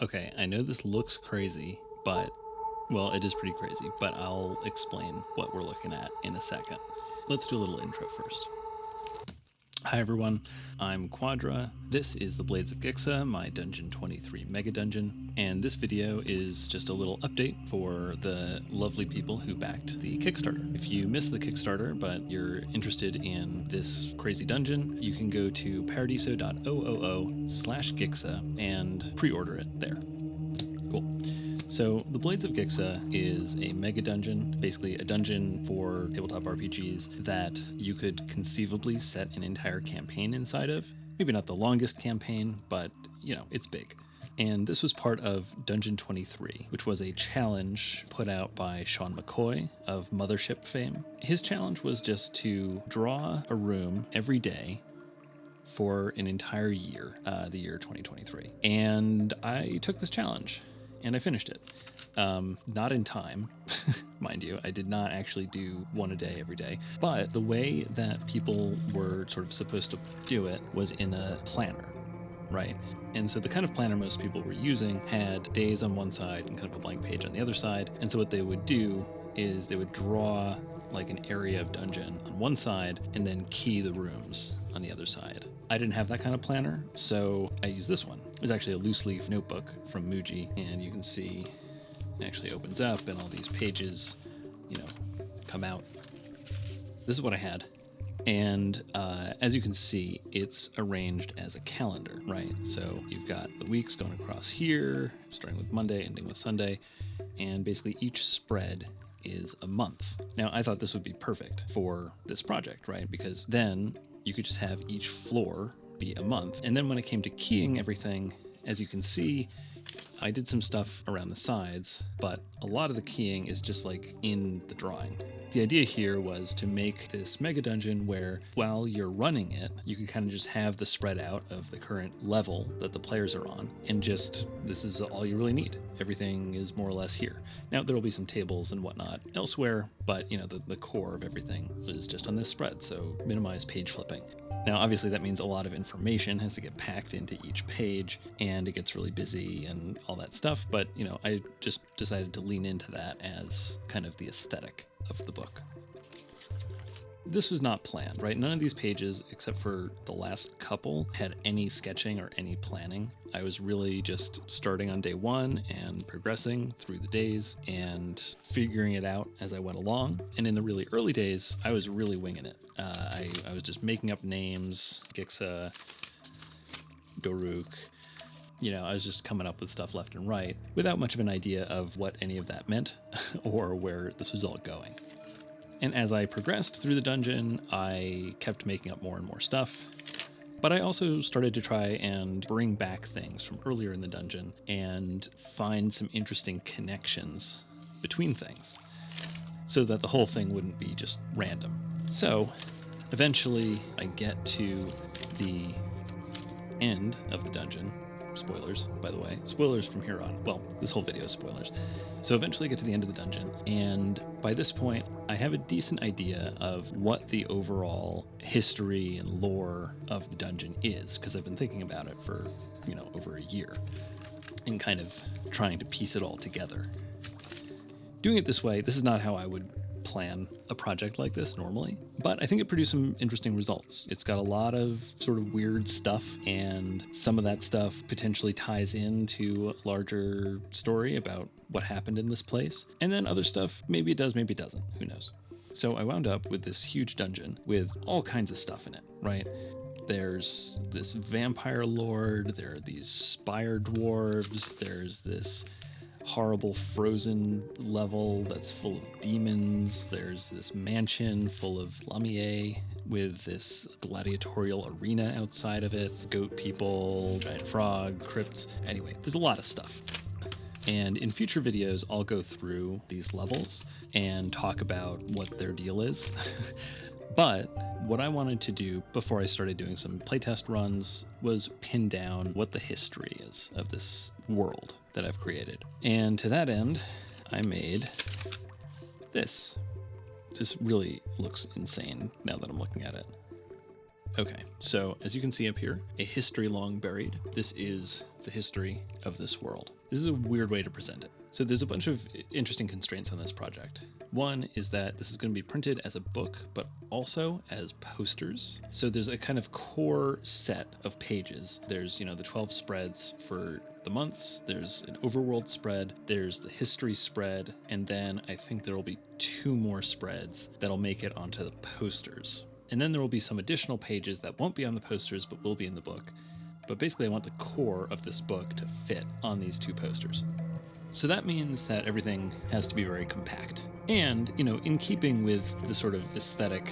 Okay, I know this looks crazy, but, well, it is pretty crazy, but I'll explain what we're looking at in a second. Let's do a little intro first. Hi everyone, I'm Quadra. This is the Blades of Gixa, my Dungeon 23 Mega Dungeon, and this video is just a little update for the lovely people who backed the Kickstarter. If you missed the Kickstarter, but you're interested in this crazy dungeon, you can go to paradiso.ooo/Gixa and pre-order it there. Cool. So the Blades of Gixa is a mega dungeon, basically a dungeon for tabletop RPGs that you could conceivably set an entire campaign inside of. Maybe not the longest campaign, but you know, it's big. And this was part of Dungeon 23, which was a challenge put out by Sean McCoy of Mothership fame. His challenge was just to draw a room every day for an entire year, the year 2023. And I took this challenge. And I finished it. Not in time, mind you. I did not actually do one a day every day. But the way that people were sort of supposed to do it was in a planner, right? And so the kind of planner most people were using had days on one side and kind of a blank page on the other side. And so what they would do is they would draw like an area of dungeon on one side and then key the rooms on the other side. I didn't have that kind of planner, so I used this one. It's actually a loose leaf notebook from Muji, and you can see it actually opens up and all these pages, you know, come out. This is what I had. And as you can see, it's arranged as a calendar, right? So you've got the weeks going across here, starting with Monday, ending with Sunday, and basically each spread is a month. Now, I thought this would be perfect for this project, right? Because then you could just have each floor be a month. And then when it came to keying everything, as you can see, I did some stuff around the sides, but a lot of the keying is just like in the drawing. The idea here was to make this mega dungeon where while you're running it, you can kind of just have the spread out of the current level that the players are on, and just, this is all you really need. Everything is more or less here. Now, there will be some tables and whatnot elsewhere, but you know, the core of everything is just on this spread, so minimize page flipping. Now, obviously that means a lot of information has to get packed into each page, and it gets really busy and all that stuff, but you know, I just decided to lean into that as kind of the aesthetic of the book. This was not planned, right? None of these pages, except for the last couple, had any sketching or any planning. I was really just starting on day one and progressing through the days and figuring it out as I went along. And in the really early days, I was really winging it. I was just making up names, Gixa, Doruk. You know, I was just coming up with stuff left and right without much of an idea of what any of that meant or where this was all going. And as I progressed through the dungeon, I kept making up more and more stuff. But I also started to try and bring back things from earlier in the dungeon and find some interesting connections between things so that the whole thing wouldn't be just random. So eventually I get to the end of the dungeon. Spoilers, by the way. Spoilers from here on. Well, this whole video is spoilers. So eventually I get to the end of the dungeon, and by this point, I have a decent idea of what the overall history and lore of the dungeon is, because I've been thinking about it for, you know, over a year, and kind of trying to piece it all together. Doing it this way, this is not how I would plan a project like this normally, but I think it produced some interesting results. It's got a lot of sort of weird stuff, and some of that stuff potentially ties into a larger story about what happened in this place. And then other stuff, maybe it does, maybe it doesn't, who knows. So I wound up with this huge dungeon with all kinds of stuff in it, right? There's this vampire lord, there are these spire dwarves, there's this horrible frozen level that's full of demons. There's this mansion full of Lamier with this gladiatorial arena outside of it, goat people, giant frogs, crypts. Anyway, there's a lot of stuff. And in future videos, I'll go through these levels and talk about what their deal is. But what I wanted to do before I started doing some playtest runs was pin down what the history is of this world that I've created. And to that end, I made this. This really looks insane now that I'm looking at it. Okay, so as you can see up here, a history long buried. This is the history of this world. This is a weird way to present it. So there's a bunch of interesting constraints on this project. One is that this is going to be printed as a book, but also as posters. So there's a kind of core set of pages. There's, the 12 spreads for the months, there's an overworld spread, there's the history spread, and then I think there will be 2 more spreads that'll make it onto the posters. And then there will be some additional pages that won't be on the posters, but will be in the book. But basically I want the core of this book to fit on these 2 posters. So that means that everything has to be very compact. And, in keeping with the sort of aesthetic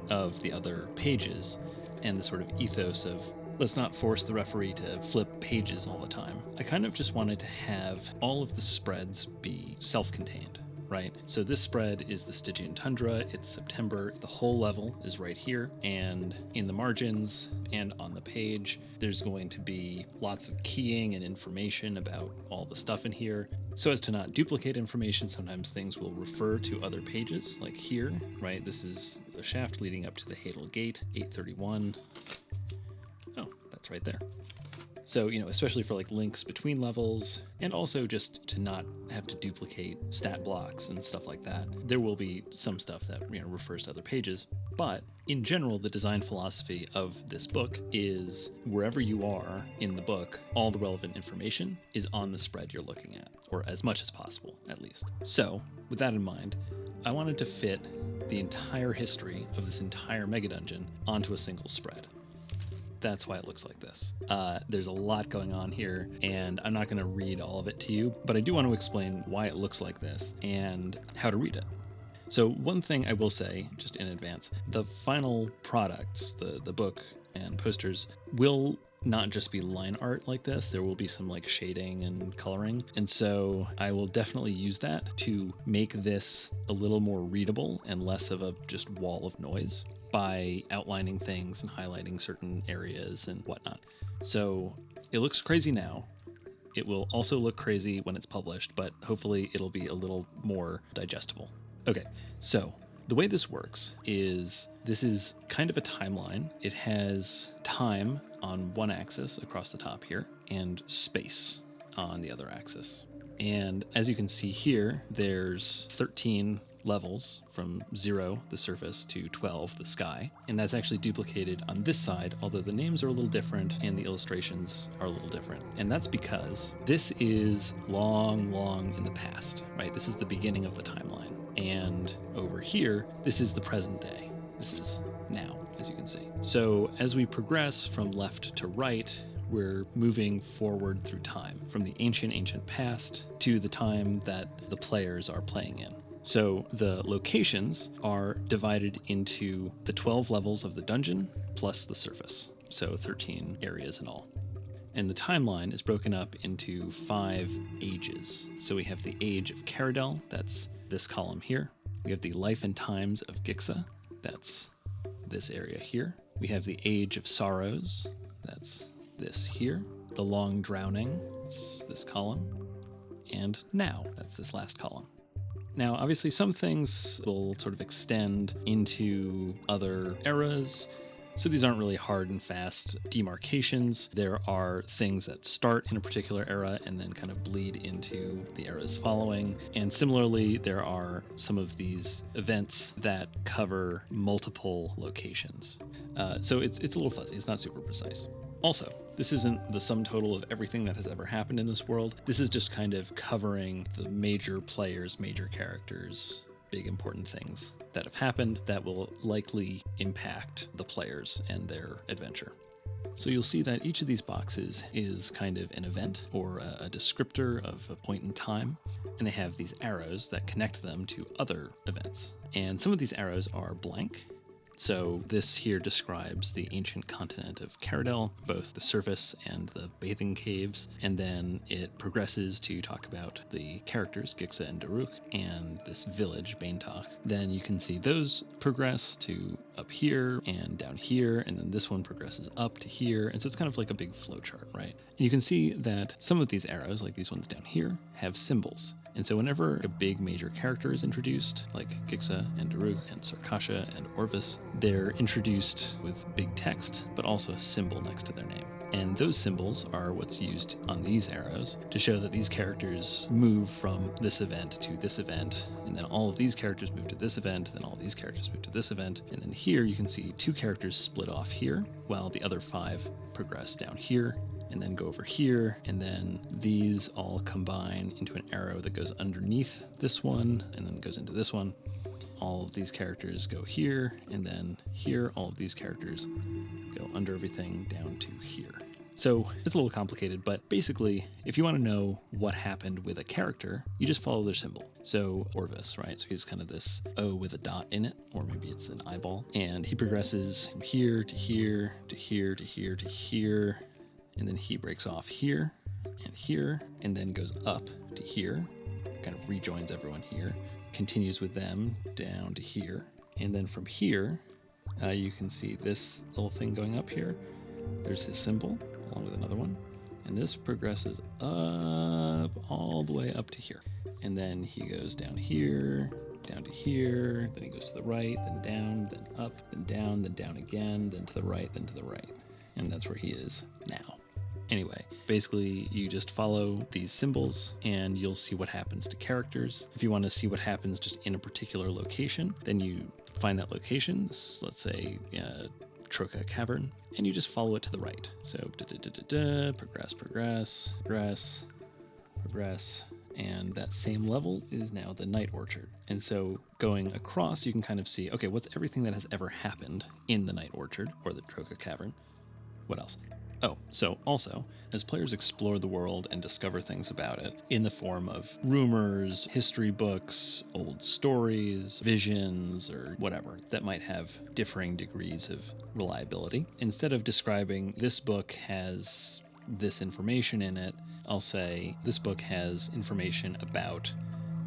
of the other pages and the sort of ethos of let's not force the referee to flip pages all the time, I kind of just wanted to have all of the spreads be self-contained, right? So this spread is the Stygian Tundra, it's September, the whole level is right here, and in the margins and on the page, there's going to be lots of keying and information about all the stuff in here. So as to not duplicate information, sometimes things will refer to other pages, like here, right? This is a shaft leading up to the Hadal Gate, 831. Oh, that's right there. So, especially for like links between levels, and also just to not have to duplicate stat blocks and stuff like that. There will be some stuff that, refers to other pages, but in general, the design philosophy of this book is wherever you are in the book, all the relevant information is on the spread you're looking at, or as much as possible, at least. So, with that in mind, I wanted to fit the entire history of this entire megadungeon onto a single spread. That's why it looks like this. There's a lot going on here, and I'm not going to read all of it to you, but I do want to explain why it looks like this and how to read it. So one thing I will say, just in advance, the final products, the book and posters, will not just be line art like this. There will be some like shading and coloring. And so I will definitely use that to make this a little more readable and less of a just wall of noise, by outlining things and highlighting certain areas and whatnot. So it looks crazy now. It will also look crazy when it's published, but hopefully it'll be a little more digestible. Okay, so the way this works is this is kind of a timeline. It has time on one axis across the top here and space on the other axis. And as you can see here, there's 13 levels from 0, the surface, to 12, the sky. And that's actually duplicated on this side, although the names are a little different and the illustrations are a little different. And that's because this is long, long in the past, right? This is the beginning of the timeline. And over here, this is the present day. This is now, as you can see. So as we progress from left to right, we're moving forward through time, from the ancient past to the time that the players are playing in. So the locations are divided into the 12 levels of the dungeon plus the surface, so 13 areas in all. And the timeline is broken up into 5 ages. So we have the Age of Caradel, that's this column here. We have the Life and Times of Gixa, that's this area here. We have the Age of Sorrows, that's this here. The Long Drowning, that's this column. And Now, that's this last column. Now, obviously, some things will sort of extend into other eras, so these aren't really hard and fast demarcations. There are things that start in a particular era and then kind of bleed into the eras following. And similarly, there are some of these events that cover multiple locations. So it's a little fuzzy. It's not super precise. Also, this isn't the sum total of everything that has ever happened in this world. This is just kind of covering the major players, major characters, big important things that have happened that will likely impact the players and their adventure. So you'll see that each of these boxes is kind of an event or a descriptor of a point in time, and they have these arrows that connect them to other events. And some of these arrows are blank. So this here describes the ancient continent of Caradel, both the surface and the bathing caves, and then it progresses to talk about the characters, Gixa and Daruk, and this village, Baintoch. Then you can see those progress to up here and down here, and then this one progresses up to here, and so it's kind of like a big flowchart, right? And you can see that some of these arrows, like these ones down here, have symbols. And so whenever a big major character is introduced, like Gixa and Daruk and Sarkasha and Orvis, they're introduced with big text, but also a symbol next to their name. And those symbols are what's used on these arrows to show that these characters move from this event to this event, and then all of these characters move to this event, then all these characters move to this event, and then here you can see 2 characters split off here, while the other 5 progress down here, and then go over here, and then these all combine into an arrow that goes underneath this one, and then goes into this one. All of these characters go here, and then here, all of these characters go under everything down to here. So it's a little complicated, but basically, if you want to know what happened with a character, you just follow their symbol. So Orvis, right? So he's kind of this O with a dot in it, or maybe it's an eyeball. And he progresses from here to here, to here, to here, to here. And then he breaks off here, and then goes up to here, kind of rejoins everyone here, continues with them down to here. And then from here, you can see this little thing going up here. There's his symbol, along with another one. And this progresses up all the way up to here. And then he goes down here, down to here, then he goes to the right, then down, then up, then down again, then to the right, then to the right. And that's where he is now. Anyway, basically you just follow these symbols and you'll see what happens to characters. If you want to see what happens just in a particular location, then you find that location, let's say Troca Cavern, and you just follow it to the right. So progress, and that same level is now the Night Orchard. And so going across, you can kind of see, okay, what's everything that has ever happened in the Night Orchard or the Troca Cavern? What else? Oh, so also, as players explore the world and discover things about it in the form of rumors, history books, old stories, visions, or whatever that might have differing degrees of reliability, instead of describing this book has this information in it, I'll say this book has information about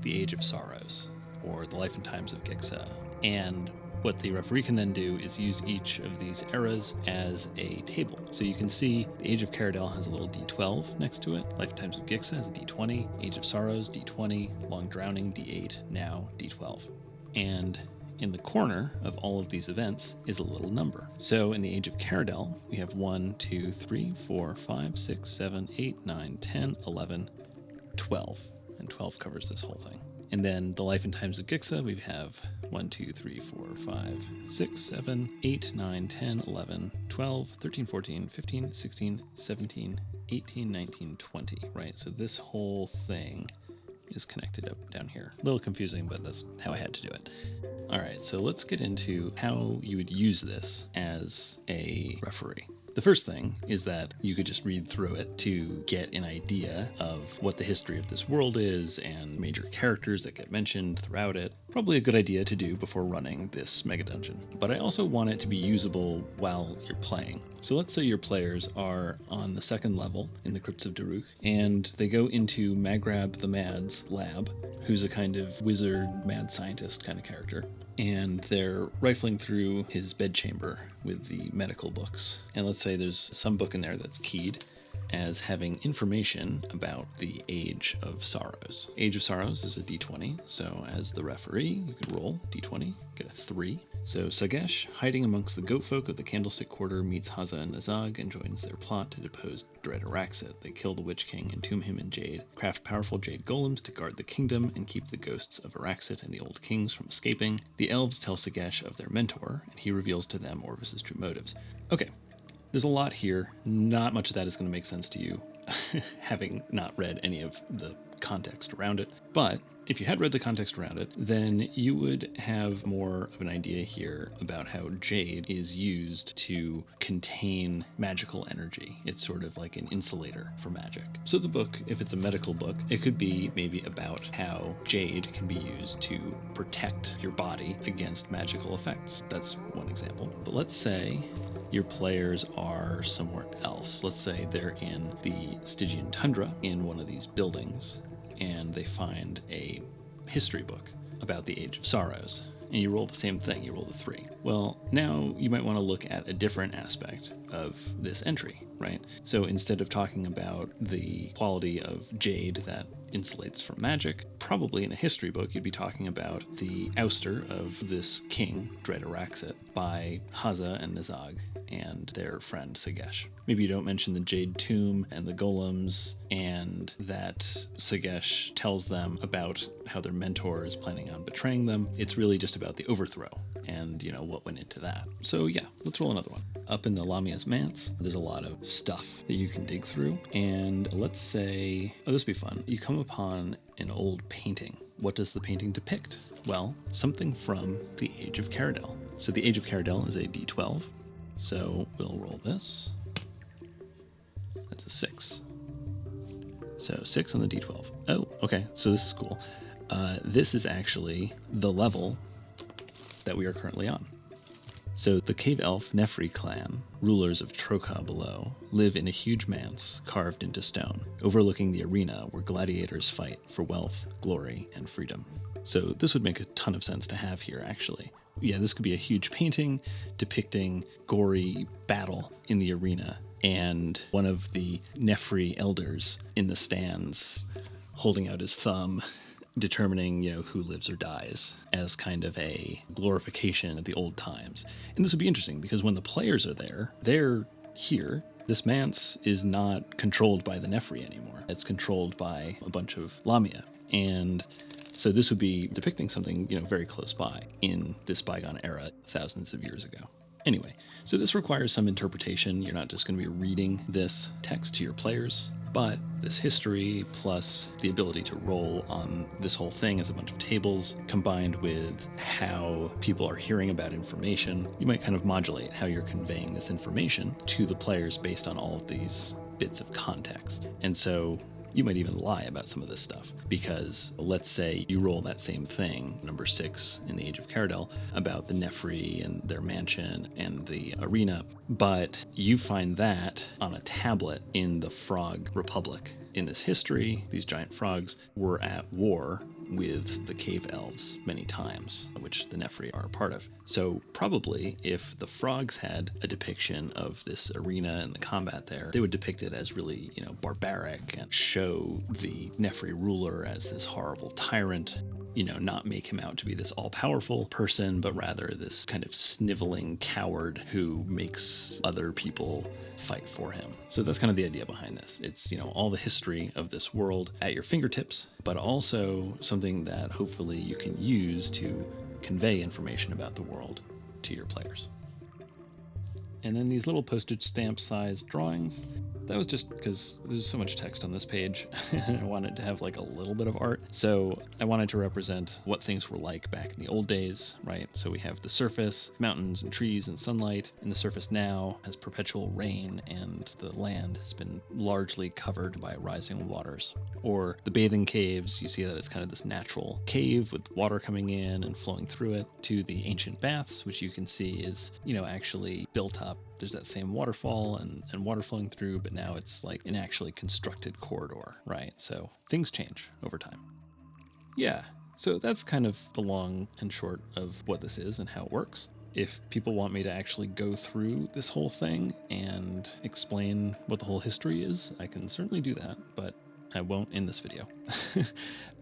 the Age of Sorrows or the Life and Times of Gixa. And what the referee can then do is use each of these eras as a table. So you can see the Age of Caradel has a little D12 next to it. Life and Times of Gixa has a D20. Age of Sorrows, D20. Long Drowning, D8. Now, D12. And in the corner of all of these events is a little number. So in the Age of Caradel, we have 1, 2, 3, 4, 5, 6, 7, 8, 9, 10, 11, 12. And 12 covers this whole thing. And then the Life and Times of Gixa, we have 1, 2, 3, 4, 5, 6, 7, 8, 9, 10, 11, 12, 13, 14, 15, 16, 17, 18, 19, 20, right? So this whole thing is connected up down here. A little confusing, but that's how I had to do it. All right, so let's get into how you would use this as a referee. The first thing is that you could just read through it to get an idea of what the history of this world is and major characters that get mentioned throughout it. Probably a good idea to do before running this mega dungeon. But I also want it to be usable while you're playing. So let's say your players are on the 2nd level in the Crypts of Daruk, and they go into Magrab the Mad's lab, who's a kind of wizard, mad scientist kind of character. And they're rifling through his bedchamber with the medical books. And let's say there's some book in there that's keyed as having information about the Age of Sorrows. Age of Sorrows is a d20, so as the referee, you could roll d20, get a 3. So Sagesh, hiding amongst the goat folk of the Candlestick Quarter, meets Haza and Nazag and joins their plot to depose Dread Araxit. They kill the Witch King, entomb him in jade, craft powerful jade golems to guard the kingdom and keep the ghosts of Araxit and the old kings from escaping. The elves tell Sagesh of their mentor, and he reveals to them Orvis's true motives. Okay. There's a lot here. Not much of that is going to make sense to you, having not read any of the context around it. But if you had read the context around it, then you would have more of an idea here about how jade is used to contain magical energy. It's sort of like an insulator for magic. So the book, if it's a medical book, it could be maybe about how jade can be used to protect your body against magical effects. That's one example. But let's say your players are somewhere else. Let's say they're in the Stygian tundra in one of these buildings, and they find a history book about the Age of Sorrows. And you roll the same thing, you roll the 3. Well, now you might want to look at a different aspect of this entry, right? So instead of talking about the quality of jade that insulates from magic, probably in a history book you'd be talking about the ouster of this king, Dreadaraxit, by Haza and Nizag and their friend Sagesh. Maybe you don't mention the Jade Tomb and the golems, and that Sagesh tells them about how their mentor is planning on betraying them. It's really just about the overthrow and, what went into that. So yeah, let's roll another one. Up in the Lamia's Manse, there's a lot of stuff that you can dig through. And let's say, this will be fun. You come upon an old painting. What does the painting depict? Well, something from the Age of Caradel. So the Age of Caradel is a D12. So we'll roll this. That's a 6. So 6 on the D12. Oh, okay. So this is cool. This is actually the level that we are currently on. So the cave elf Nefri clan, rulers of Troka below, live in a huge manse carved into stone, overlooking the arena where gladiators fight for wealth, glory, and freedom. So this would make a ton of sense to have here, actually. Yeah, this could be a huge painting depicting gory battle in the arena, and one of the Nefri elders in the stands holding out his thumb, determining, who lives or dies as kind of a glorification of the old times. And this would be interesting because when the players are there, they're here. This manse is not controlled by the Nefri anymore. It's controlled by a bunch of Lamia. And so this would be depicting something, very close by in this bygone era, thousands of years ago. Anyway, so this requires some interpretation. You're not just going to be reading this text to your players, but this history plus the ability to roll on this whole thing as a bunch of tables combined with how people are hearing about information, you might kind of modulate how you're conveying this information to the players based on all of these bits of context. And so you might even lie about some of this stuff, because let's say you roll that same thing, number 6 in the Age of Caradel, about the Nefri and their mansion and the arena, but you find that on a tablet in the Frog Republic. In this history, these giant frogs were at war with the cave elves many times, which the Nefri are a part of. So probably if the frogs had a depiction of this arena and the combat there, they would depict it as really, barbaric and show the Nefri ruler as this horrible tyrant, not make him out to be this all-powerful person, but rather this kind of sniveling coward who makes other people fight for him. So that's kind of the idea behind this. It's, all the history of this world at your fingertips, but also something that hopefully you can use to convey information about the world to your players. And then these little postage stamp sized drawings, that was just because there's so much text on this page and I wanted to have like a little bit of art. So I wanted to represent what things were like back in the old days, right? So we have the surface, mountains and trees and sunlight, and the surface now has perpetual rain and the land has been largely covered by rising waters. Or the bathing caves, you see that it's kind of this natural cave with water coming in and flowing through it, to the ancient baths, which you can see is, actually built up. There's that same waterfall and water flowing through, but now it's like an actually constructed corridor, right? So things change over time. Yeah, so that's kind of the long and short of what this is and how it works. If people want me to actually go through this whole thing and explain what the whole history is, I can certainly do that, but I won't in this video.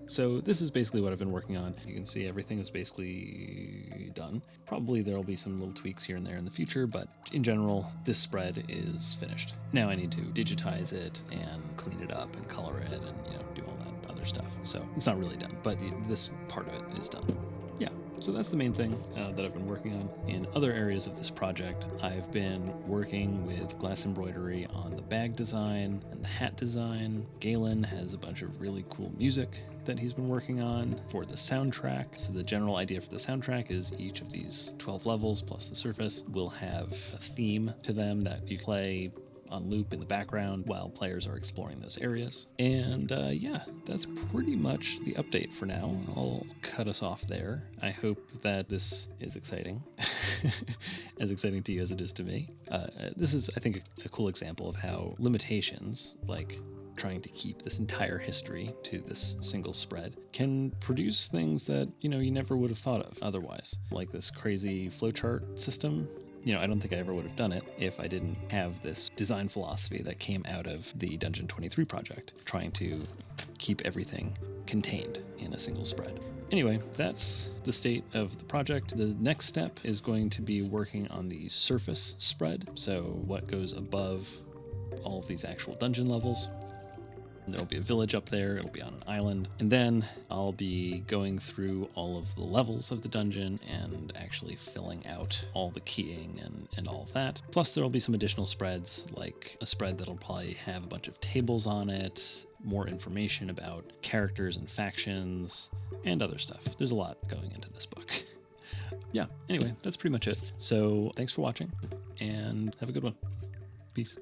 So this is basically what I've been working on. You can see everything is basically done. Probably there'll be some little tweaks here and there in the future, but in general, this spread is finished. Now I need to digitize it and clean it up and color it and do all that other stuff. So it's not really done, but this part of it is done. Yeah, so that's the main thing that I've been working on. In other areas of this project, I've been working with glass embroidery on the bag design and the hat design. Galen has a bunch of really cool music that he's been working on for the soundtrack. So the general idea for the soundtrack is each of these 12 levels plus the surface will have a theme to them that you play on loop in the background while players are exploring those areas. And yeah, that's pretty much the update for now. I'll cut us off there. I hope that this is exciting, as exciting to you as it is to me. This is, I think, a cool example of how limitations like trying to keep this entire history to this single spread can produce things that, you never would have thought of otherwise, like this crazy flowchart system. I don't think I ever would have done it if I didn't have this design philosophy that came out of the Dungeon 23 project, trying to keep everything contained in a single spread. Anyway, that's the state of the project. The next step is going to be working on the surface spread, so what goes above all of these actual dungeon levels. There'll be a village up there, it'll be on an island, and then I'll be going through all of the levels of the dungeon and actually filling out all the keying and all of that. Plus there'll be some additional spreads, like a spread that'll probably have a bunch of tables on it, more information about characters and factions, and other stuff. There's a lot going into this book. Yeah, anyway, that's pretty much it. So thanks for watching, and have a good one. Peace.